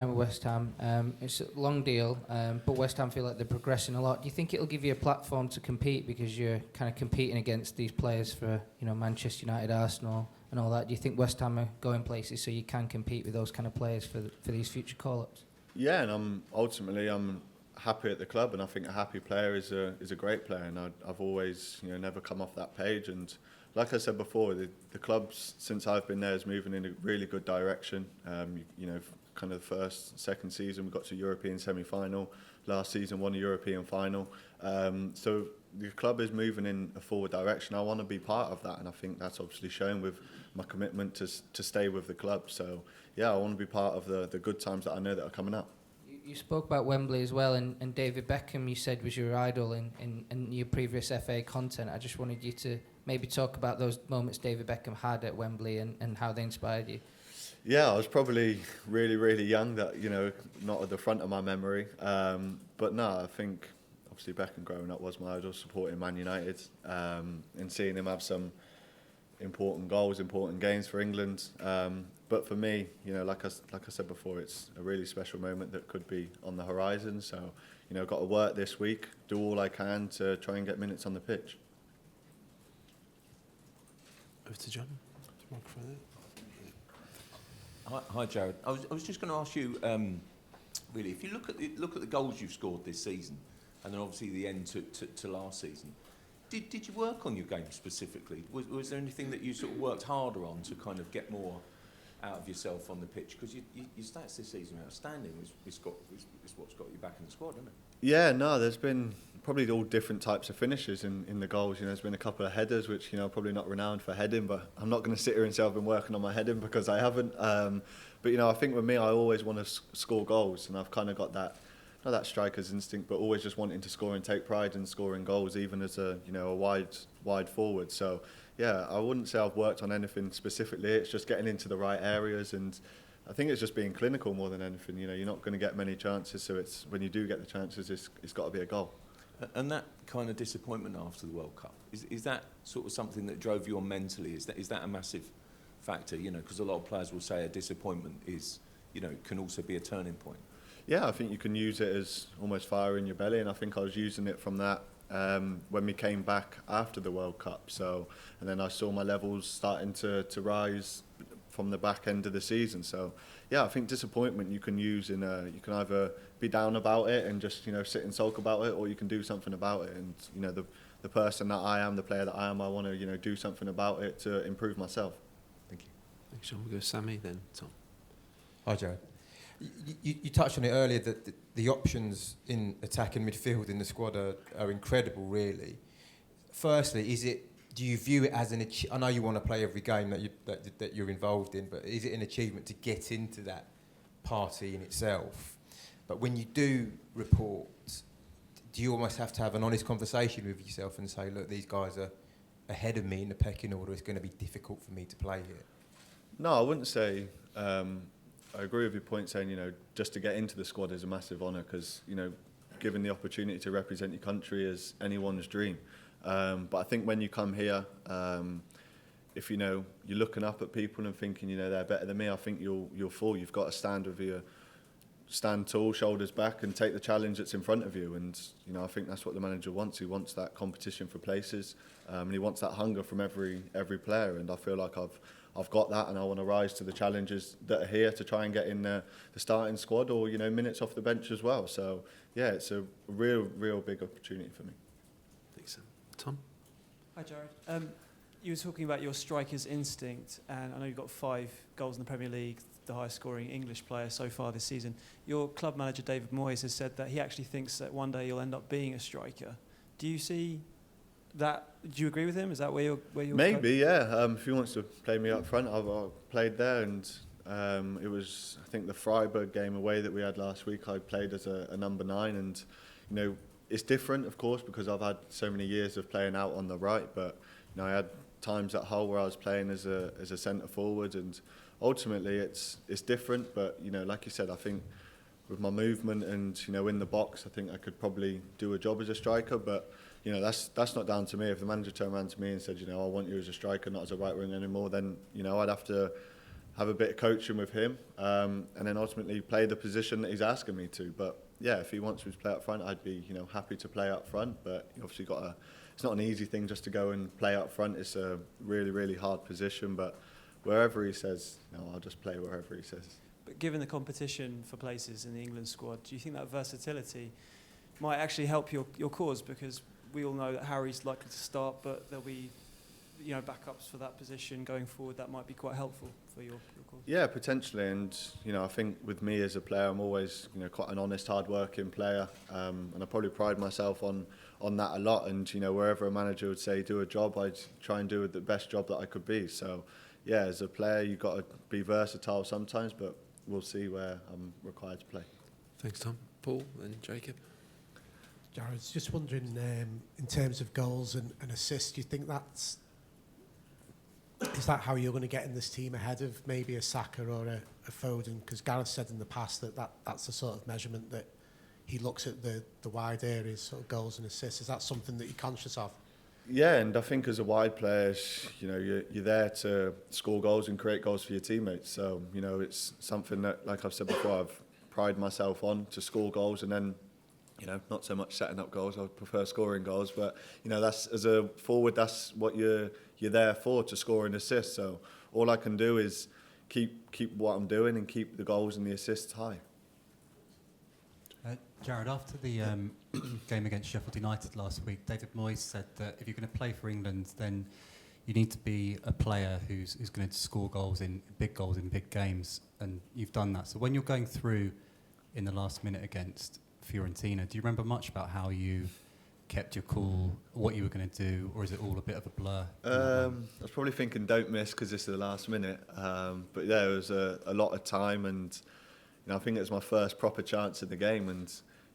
With West Ham. It's a long deal, but West Ham feel like they're progressing a lot. Do you think it'll give you a platform to compete because you're kind of competing against these players for, Manchester United, Arsenal, and all that? Do you think West Ham are going places so you can compete with those kind of players for these future call-ups? Yeah, and I'm happy at the club, and I think a happy player is a great player, and I've always never come off that page. And like I said before, the club's since I've been there is moving in a really good direction. Kind of the second season we got to European semi-final. Last season won a European final. So the club is moving in a forward direction. I want to be part of that, and I think that's obviously shown with my commitment to stay with the club. So yeah, I want to be part of the good times that I know that are coming up. You spoke about Wembley as well, and David Beckham you said was your idol in your previous FA content. I just wanted you to maybe talk about those moments David Beckham had at Wembley and how they inspired you. Yeah, I was probably really, really young, that, not at the front of my memory. But no, I think obviously Beckham growing up was my idol, supporting Man United, and seeing him have some important goals, important games for England. But for me, like I said before, it's a really special moment that could be on the horizon. So, I've got to work this week, do all I can to try and get minutes on the pitch. Over to John. Hi, Jarrod. I was just going to ask you, really, if you look at the goals you've scored this season, and then obviously the end to last season, did you work on your game specifically? Was there anything that you sort of worked harder on to kind of get more out of yourself on the pitch? Because your stats this season are outstanding. It's what's got you back in the squad, isn't it? Yeah, no, there's been probably all different types of finishes in the goals. There's been a couple of headers, which, probably not renowned for heading, but I'm not going to sit here and say I've been working on my heading because I haven't. But, I think with me, I always want to score goals, and I've kind of got that, not that striker's instinct, but always just wanting to score and take pride in scoring goals, even as a wide forward. So, yeah, I wouldn't say I've worked on anything specifically. It's just getting into the right areas, and I think it's just being clinical more than anything. You're not going to get many chances, so it's when you do get the chances, it's got to be a goal. And that kind of disappointment after the World Cup, is that sort of something that drove you on mentally? Is that a massive factor? Because a lot of players will say a disappointment is, can also be a turning point. Yeah, I think you can use it as almost fire in your belly, and I think I was using it from that when we came back after the World Cup. So, and then I saw my levels starting to rise from the back end of the season. So, yeah, I think disappointment you can use you can either be down about it and just sit and sulk about it, or you can do something about it. And the person that I am, the player that I am, I want to do something about it to improve myself. Thank you. Thanks, Sean. We'll go Sammy, then Tom. Hi, Jarrod. You touched on it earlier that the options in attack and midfield in the squad are incredible, really. Firstly, do you view it as I know you want to play every game that you're involved in, but is it an achievement to get into that party in itself? But when you do report, do you almost have to have an honest conversation with yourself and say, look, these guys are ahead of me in the pecking order, it's going to be difficult for me to play here? No, I wouldn't say... I agree with your point saying, just to get into the squad is a massive honour because, given the opportunity to represent your country is anyone's dream. But I think when you come here, if, you're looking up at people and thinking, they're better than me, I think you'll fall. You've got to stand tall, shoulders back and take the challenge that's in front of you. And, I think that's what the manager wants. He wants that competition for places and he wants that hunger from every player. And I feel like I've got that, and I want to rise to the challenges that are here to try and get in the starting squad or, minutes off the bench as well. So, yeah, it's a real big opportunity for me. Thanks, Tom. Hi, Jarrod. You were talking about your striker's instinct, and I know you've got 5 goals in the Premier League, the highest scoring English player so far this season. Your club manager, David Moyes, has said that he actually thinks that one day you'll end up being a striker. Do you see that? Do you agree with him? Is that where you're maybe, yeah. If he wants to play me up front, I've played there, and it was, I think, the Freiburg game away that we had last week. I played as a number 9, and it's different, of course, because I've had so many years of playing out on the right. But I had times at Hull where I was playing as a centre forward, and ultimately it's different. But like you said, I think with my movement and in the box, I think I could probably do a job as a striker, but. That's not down to me. If the manager turned around to me and said, I want you as a striker, not as a right wing anymore, then, I'd have to have a bit of coaching with him, and then ultimately play the position that he's asking me to. But yeah, if he wants me to play up front, I'd be happy to play up front. But you obviously it's not an easy thing just to go and play up front. It's a really, really hard position. But wherever he says, I'll just play wherever he says. But given the competition for places in the England squad, do you think that versatility might actually help your cause? Because we all know that Harry's likely to start, but there'll be backups for that position going forward. That might be quite helpful for your cause. Yeah, potentially. And I think with me as a player, I'm always quite an honest, hard-working player, and I probably pride myself on that a lot. And wherever a manager would say do a job, I'd try and do the best job that I could be. So yeah, as a player, you've got to be versatile sometimes, but we'll see where I'm required to play. Thanks, Tom. Paul and Jacob. Jarrod, I was just wondering, in terms of goals and assists, do you think is that how you're going to get in this team ahead of maybe a Saka or a Foden? Because Gareth said in the past that's the sort of measurement that he looks at the wide areas, sort of goals and assists. Is that something that you're conscious of? Yeah, and I think as a wide player, you're there to score goals and create goals for your teammates. So, it's something that, like I've said before, I've prided myself on, to score goals, and then, not so much setting up goals. I would prefer scoring goals, but, that's, as a forward, that's what you're there for, to score and assist. So all I can do is keep what I'm doing and keep the goals and the assists high. Jarrod, after the game against Sheffield United last week, David Moyes said that if you're going to play for England, then you need to be a player who's going to score goals in big games, and you've done that. So when you're going through in the last minute against Fiorentina, do you remember much about how you kept your cool, what you were going to do, or is it all a bit of a blur? I was probably thinking don't miss because it's the last minute. But yeah, it was a lot of time, and I think it was my first proper chance in the game, and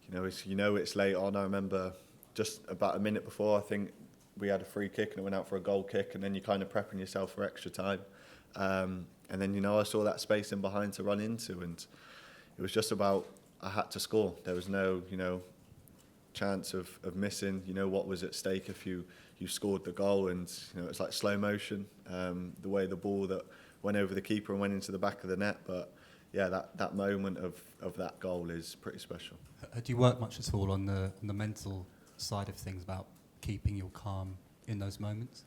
it's late on. I remember just about a minute before, I think we had a free kick and it went out for a goal kick, and then you're kind of prepping yourself for extra time. And then, I saw that space in behind to run into, and it was just about, I had to score. There was no, chance of missing, what was at stake if you scored the goal. And, it's like slow motion, the way the ball that went over the keeper and went into the back of the net. But yeah, that moment of that goal is pretty special. Do you work much at all on the mental side of things about keeping your calm in those moments?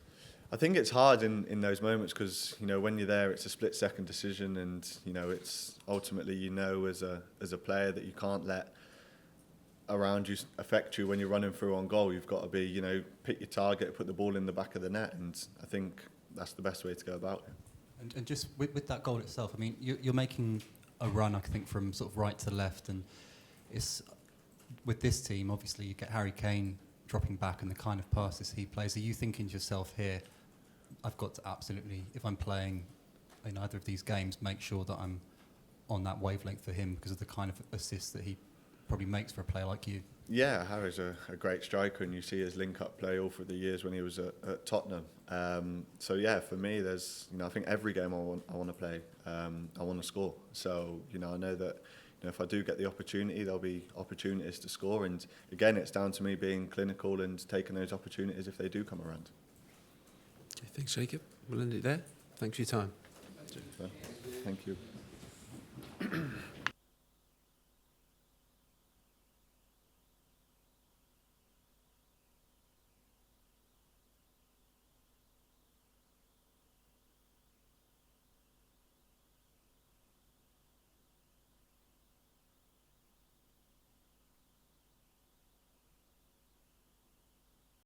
I think it's hard in those moments because, when you're there, it's a split-second decision, and, it's ultimately, as a player that you can't let around you affect you when you're running through on goal. You've got to be, pick your target, put the ball in the back of the net, and I think that's the best way to go about it. And just with that goal itself, I mean, you're making a run, I think, from sort of right to left, and it's with this team, obviously, you get Harry Kane dropping back and the kind of passes he plays. Are you thinking to yourself here, I've got to absolutely, if I'm playing in either of these games, make sure that I'm on that wavelength for him because of the kind of assists that he probably makes for a player like you? Yeah, Harry's a great striker, and you see his link-up play all through the years when he was at Tottenham. So yeah, for me, there's, I think every game I want to play, I want to score. So, I know that, if I do get the opportunity, there'll be opportunities to score. And again, it's down to me being clinical and taking those opportunities if they do come around. Okay, thanks, Jacob. We'll end it there. Thanks for your time. Thank you.